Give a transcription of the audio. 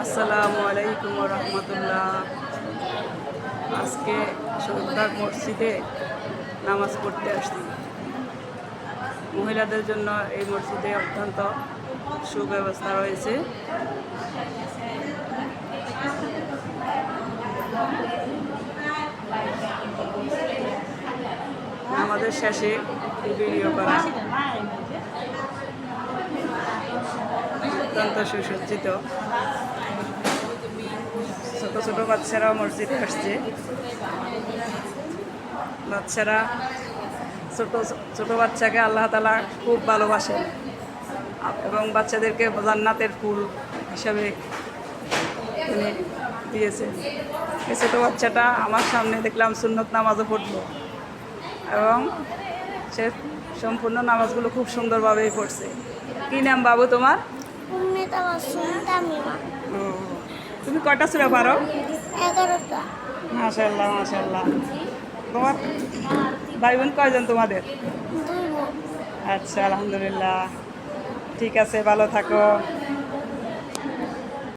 আসসালামু আলাইকুম রহমতুল্লাহ। আজকে শহীদবাগ মসজিদে নামাজ পড়তে আসছি। মহিলাদের জন্য এই মসজিদে অত্যন্ত সুব্যবস্থা রয়েছে। নামাজের শেষে ভিডিও করা অত্যন্ত সুসজ্জিত। ছোট ছোট বাচ্চারাও মসজিদে আসছে। বাচ্চারা ছোট বাচ্চাকে আল্লাহ তাআলা খুব ভালোবাসেন এবং বাচ্চাদেরকে জান্নাতের ফুল হিসাবে তিনি দিয়েছেন। এই ছোটো বাচ্চাটা আমার সামনে দেখলাম সুন্নত নামাজও পড়লো এবং সে সম্পূর্ণ নামাজগুলো খুব সুন্দরভাবেই পড়ছে। কী নাম বাবু তোমার? তুমি কয়টা সূরা পারো? 11টা। মাশাআল্লাহ মাশাআল্লাহ। তোমার ভাই বোন কয়জন তোমাদের? 2 বোন। আচ্ছা, আলহামদুলিল্লাহ। ঠিক আছে, ভালো থাকো।